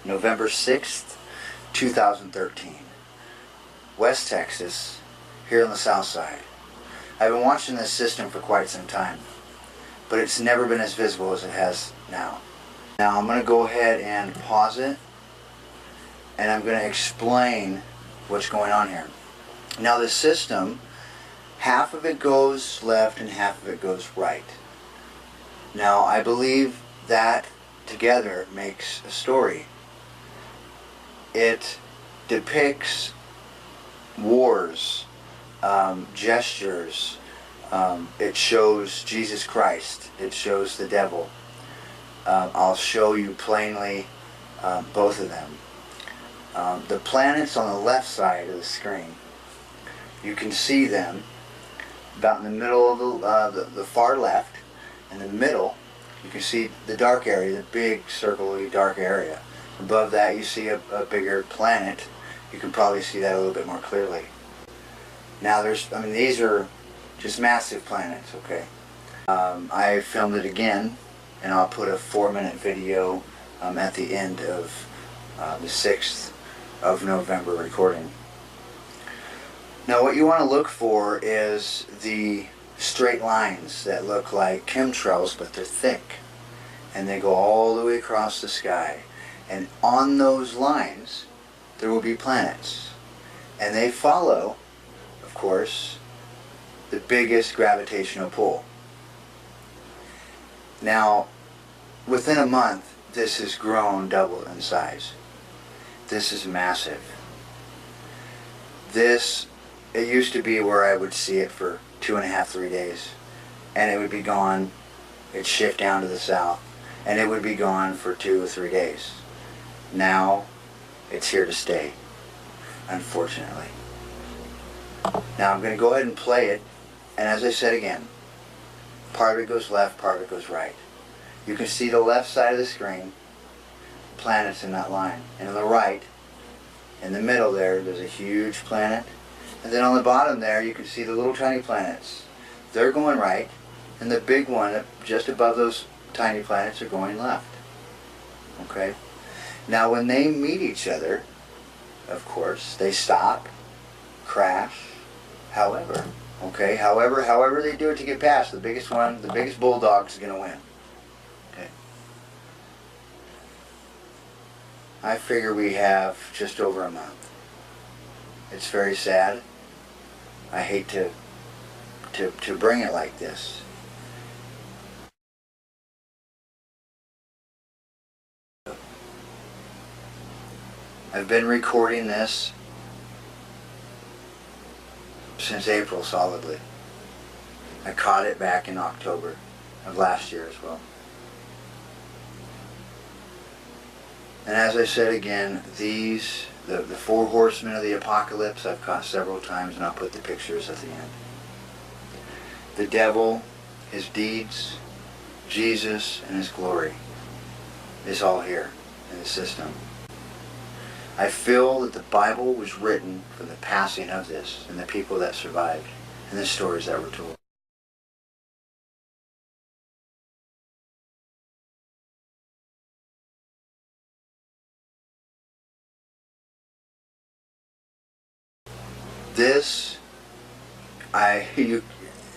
November 6th, 2013. West Texas, here on the south side. I've been watching this system for quite some time, but it's never been as visible as it has now. Now I'm going to go ahead and pause it, and I'm going to explain what's going on here. Now the system, half of it goes left and half of it goes right. Now I believe that together makes a story. It depicts wars, gestures, it shows Jesus Christ, it shows the devil. I'll show you plainly both of them. The planets on the left side of the screen, you can see them about in the middle of the far left. In the middle, you can see the dark area, the big circly dark area. Above that, you see a bigger planet. You can probably see that a little bit more clearly. Now, these are just massive planets, okay? I filmed it again, and I'll put a 4-minute video at the end of the 6th of November recording. Now, what you want to look for is the straight lines that look like chemtrails, but they're thick, and they go all the way across the sky. And on those lines, there will be planets, and they follow, of course, the biggest gravitational pull. Now, within a month, this has grown double in size. This is massive. It used to be where I would see it for 2.5, 3 days, and it would be gone. It'd shift down to the south, and it would be gone for 2 or 3 days. Now, it's here to stay, unfortunately. Now I'm going to go ahead and play it, and as I said again, part of it goes left, part of it goes right. You can see the left side of the screen, planets in that line, and on the right, in the middle there's a huge planet, and then on the bottom there you can see the little tiny planets. They're going right, and the big one just above those tiny planets are going left. Okay? Now when they meet each other, of course, they stop, crash, however they do it to get past, the biggest one, the biggest bulldog is going to win. Okay. I figure we have just over a month. It's very sad. I hate to bring it like this. I've been recording this since April solidly. I caught it back in October of last year as well. And as I said again, the 4 horsemen of the apocalypse I've caught several times, and I'll put the pictures at the end. The devil, his deeds, Jesus, and his glory is all here in the system. I feel that the Bible was written for the passing of this and the people that survived and the stories that were told.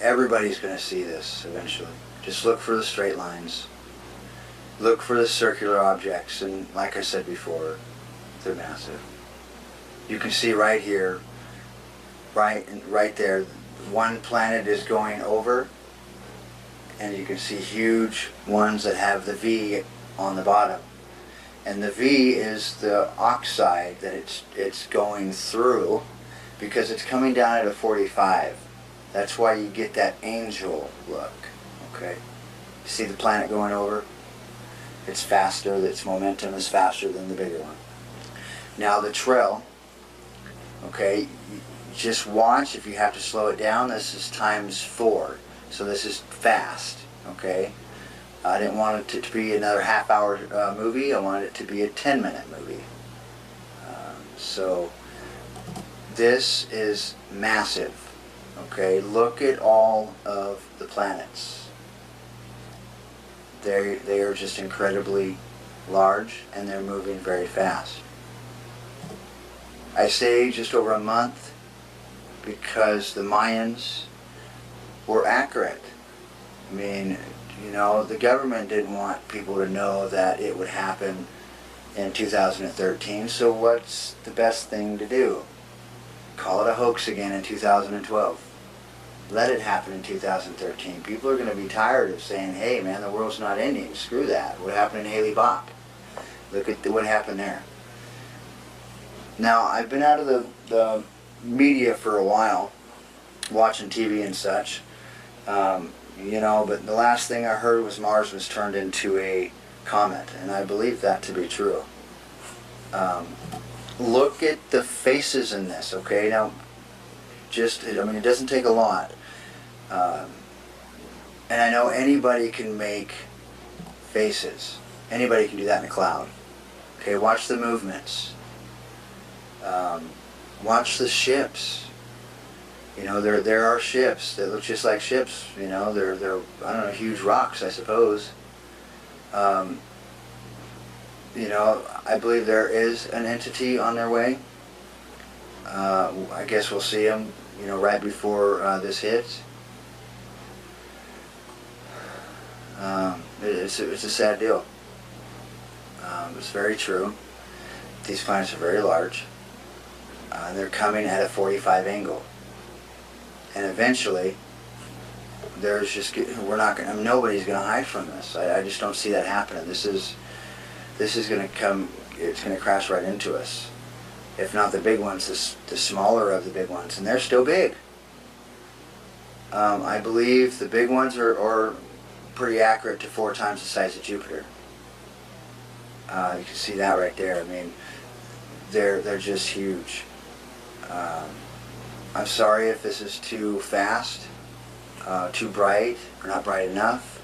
Everybody's going to see this eventually. Just look for the straight lines. Look for the circular objects, and like I said before, they're massive. You can see right here, right there, one planet is going over, and you can see huge ones that have the V on the bottom. And the V is the oxide that it's going through, because it's coming down at a 45. That's why you get that angel look. Okay? See the planet going over? It's faster, its momentum is faster than the bigger one. Now the trail, okay, just watch. If you have to slow it down, this is ×4. So this is fast, okay? I didn't want it to be another half-hour movie. I wanted it to be a 10-minute movie. So this is massive. Okay, look at all of the planets. They are just incredibly large, and they're moving very fast. I say just over a month because the Mayans were accurate. I mean, you know, the government didn't want people to know that it would happen in 2013, so what's the best thing to do? Call it a hoax again in 2012. Let it happen in 2013. People are going to be tired of saying, hey man, the world's not ending. Screw that. What happened in Haley Bach? Look at what happened there. Now, I've been out of the media for a while, watching TV and such. You know, but the last thing I heard was Mars was turned into a comet, and I believe that to be true. Look at the faces in this, okay? Now, I mean, it doesn't take a lot. And I know anybody can make faces. Anybody can do that in a cloud. Okay, watch the movements. Watch the ships. You know, there are ships that look just like ships. You know, they're I don't know, huge rocks, I suppose. You know, I believe there is an entity on their way. I guess we'll see them, you know, right before this hits. It's a sad deal. It's very true. These planets are very large. They're coming at a 45 angle. And eventually, there's just, nobody's going to hide from this. I just don't see that happening. This is going to come, it's going to crash right into us. If not the big ones, the smaller of the big ones. And they're still big. I believe the big ones are pretty accurate to 4 times the size of Jupiter. You can see that right there. I mean, they're just huge. I'm sorry if this is too fast, too bright, or not bright enough.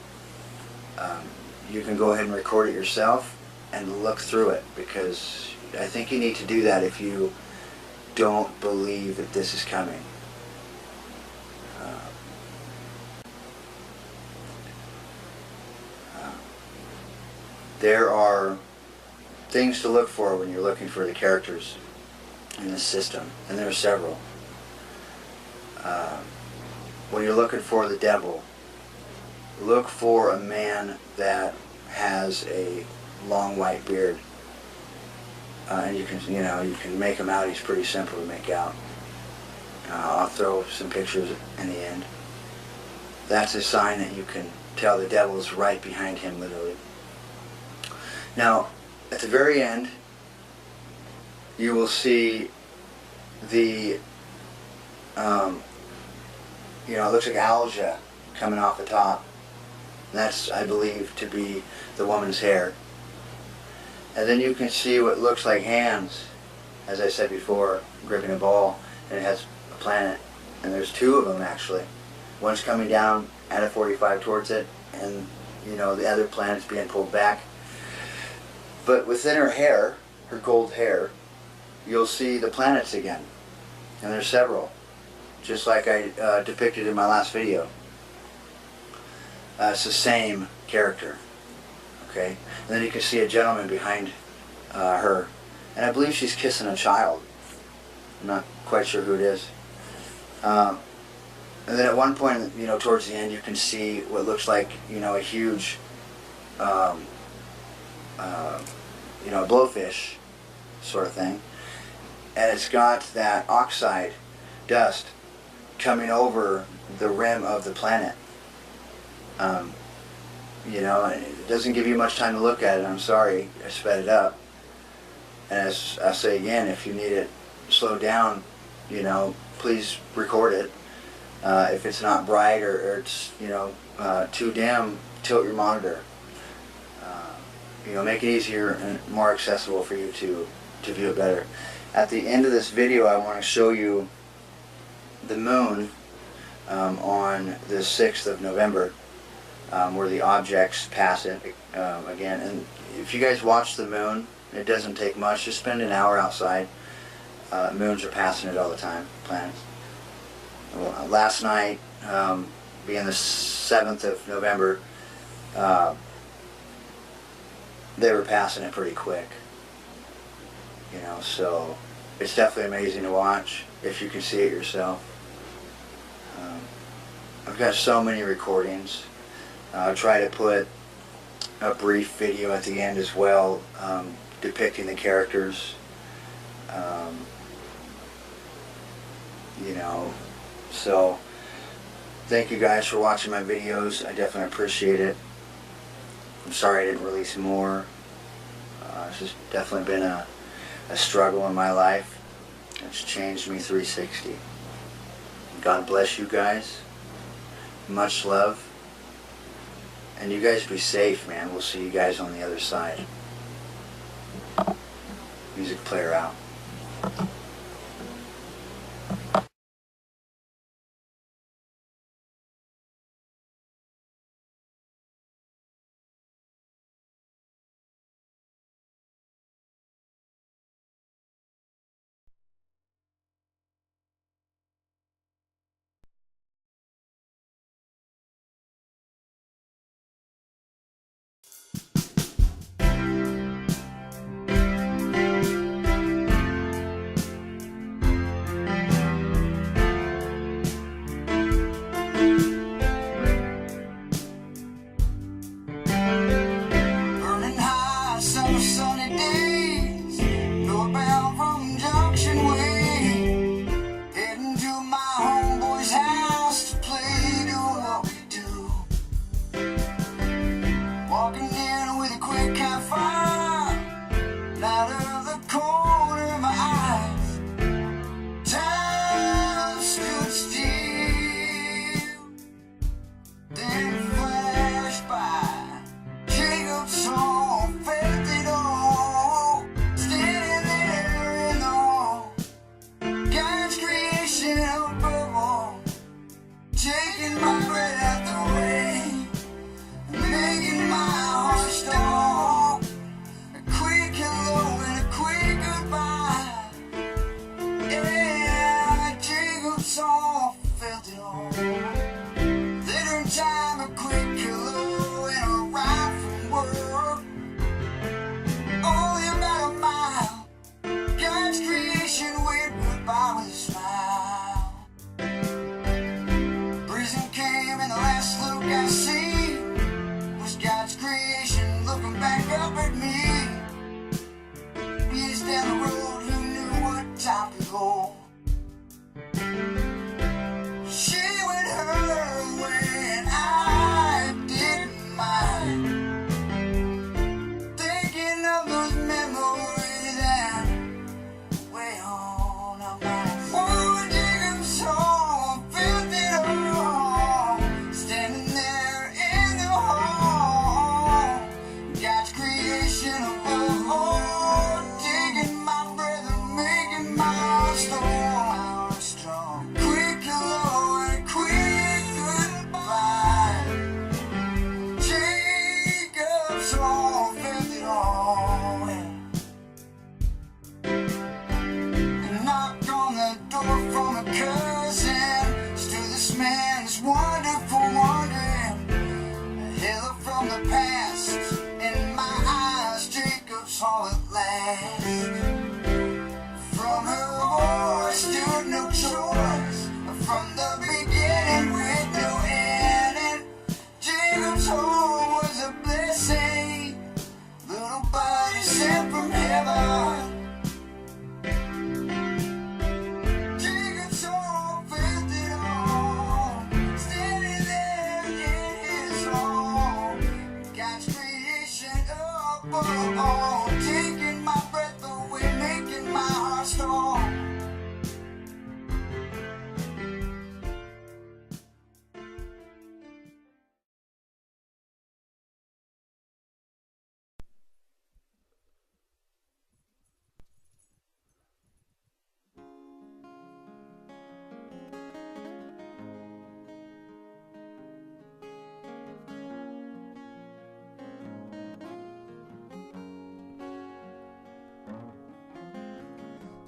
You can go ahead and record it yourself and look through it, because I think you need to do that if you don't believe that this is coming. There are things to look for when you're looking for the characters in this system, and there are several. When you're looking for the devil, look for a man that has a long white beard, and you can make him out. He's pretty simple to make out. I'll throw some pictures in the end. That's a sign that you can tell the devil is right behind him, literally. Now, at the very end, you will see the, it looks like algae coming off the top. And that's, I believe, to be the woman's hair. And then you can see what looks like hands, as I said before, gripping a ball, and it has a planet. And there's 2 of them, actually. One's coming down at a 45 towards it, and, the other planet's being pulled back. But within her hair, her gold hair, you'll see the planets again. And there's several, just like I depicted in my last video. It's the same character. Okay? And then you can see a gentleman behind her. And I believe she's kissing a child. I'm not quite sure who it is. And then at one point, towards the end, you can see what looks like, a huge blowfish sort of thing, and it's got that oxide dust coming over the rim of the planet. It doesn't give you much time to look at it. I'm sorry, I sped it up. And as I say again, if you need it slowed down, please record it. If it's not bright or it's too dim, tilt your monitor. Make it easier and more accessible for you to view it better. At the end of this video, I want to show you the moon on the 6th of November, where the objects pass it again. And if you guys watch the moon, it doesn't take much. Just spend an hour outside. Moons are passing it all the time, planets. Well, last night, being the 7th of November, they were passing it pretty quick. You know, so it's definitely amazing to watch if you can see it yourself. I've got so many recordings. I'll try to put a brief video at the end as well, depicting the characters. You know, so thank you guys for watching my videos. I definitely appreciate it. I'm sorry I didn't release more. It's just definitely been a struggle in my life. It's changed me 360. God bless you guys. Much love. And you guys be safe, man. We'll see you guys on the other side. Music player out.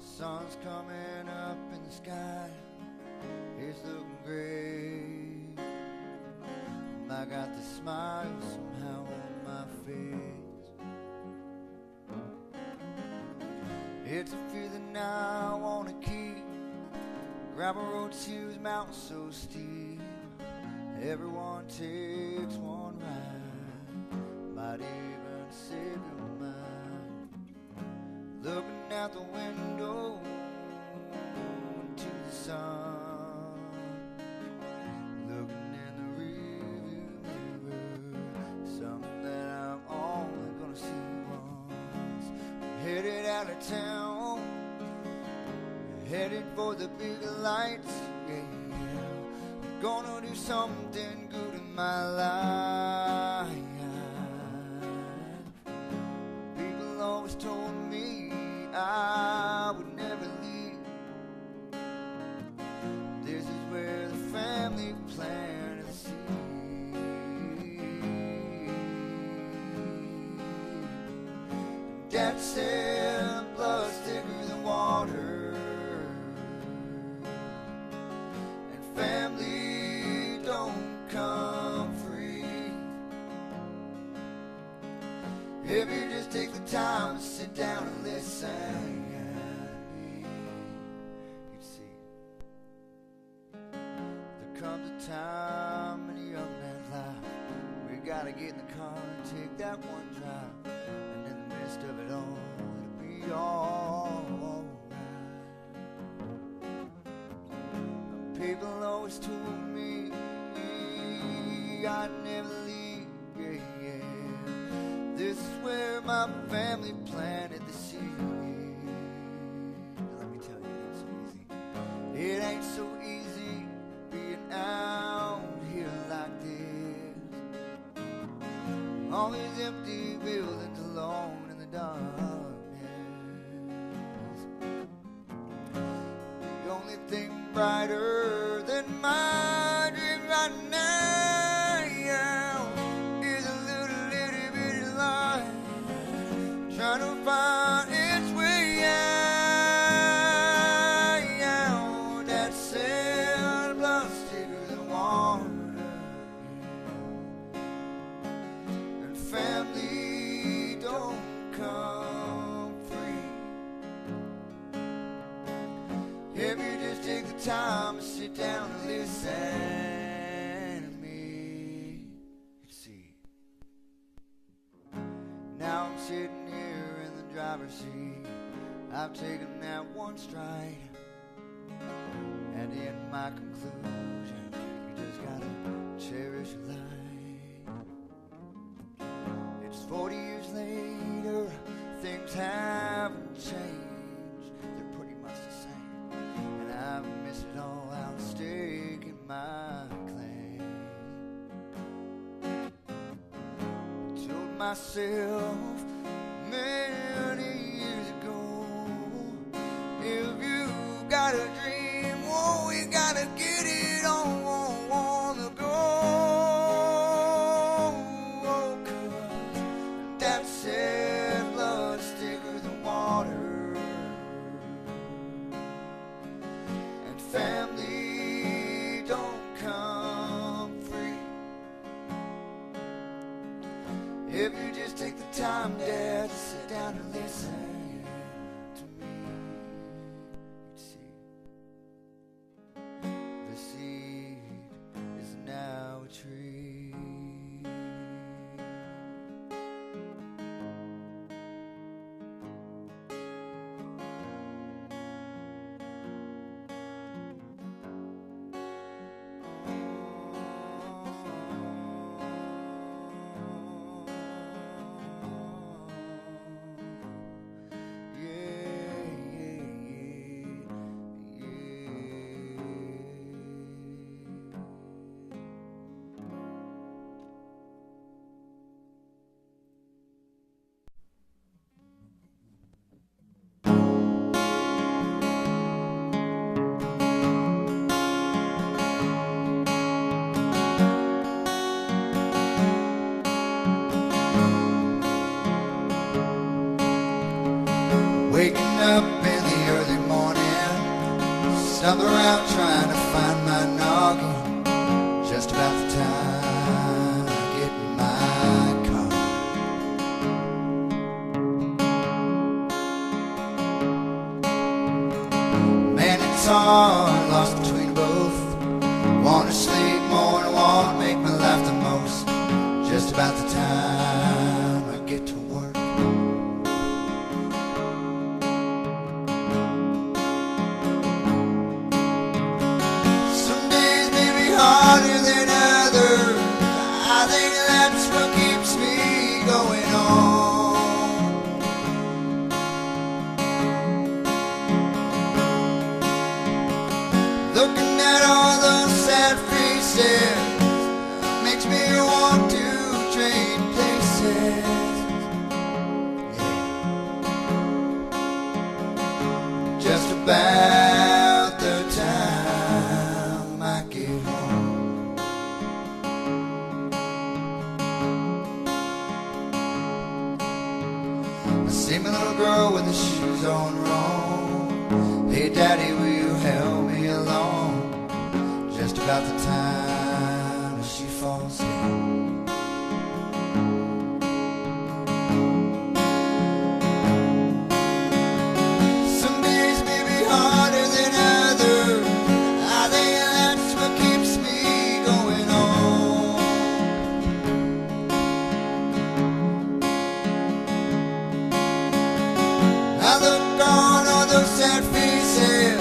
Sun's coming up in the sky, it's looking great. I got the smile somehow on my face. It's a feeling I wanna keep. Gravel road to the mountain so steep. Everyone takes one ride, might even save your mind. Looking out the window into the sun, looking in the rearview mirror, something that I'm only gonna see once. I'm headed out of town, headed for the big lights, yeah. I'm gonna do something good in my life. People always told me I would never leave. This is where the family planted the seed. Dad said blood's thicker than water, and family don't come free. If you just take the time to sit down and listen, you'd see there comes a time in a young man's life we gotta get in the car and take that one drive, and in the midst of it all, it'll be all right. People always told me I'd never leave, yeah, yeah. This is where my family planted the seed. Let me tell you, it ain't so easy. It ain't so easy being out here like this. All these empty buildings alone in the darkness. The only thing brighter than my dream right now is a little bitty light trying to find its way out. That said, blood's thicker than water, and family don't come free. If you just take the time to sit down and listen to me, you'd see. Now I'm sitting here in the driver's seat. I've taken that one stride, and in my conclusion, you just gotta cherish life. It's 40 years later, things haven't changed. They're pretty much the same, and I've missed it all out staking my claim. I told myself many years ago, if you got a dream, oh, you gotta get it on the go. Oh, 'cause that said blood's thicker than water, and family don't come free. If you just take the time, Dad, to sit down and listen to me, you'd see the seed is now a tree. Waking up in the early morning, stumble around trying to find my noggin. Just about the time I get in my car. torn, lost between both. Want to sleep more and want to make my life the most. Just about the time I get to work. Some days may be harder than others. I think that's what keeps me going on. Looking at all those sad faces makes me want to trade places. Yeah. Just about the time I get home. I see my little girl with the shoes on wrong. Hey daddy, will you help me along? Just about the time that she falls in. Some days may be harder than others. I think that's what keeps me going on. I look on all those sad faces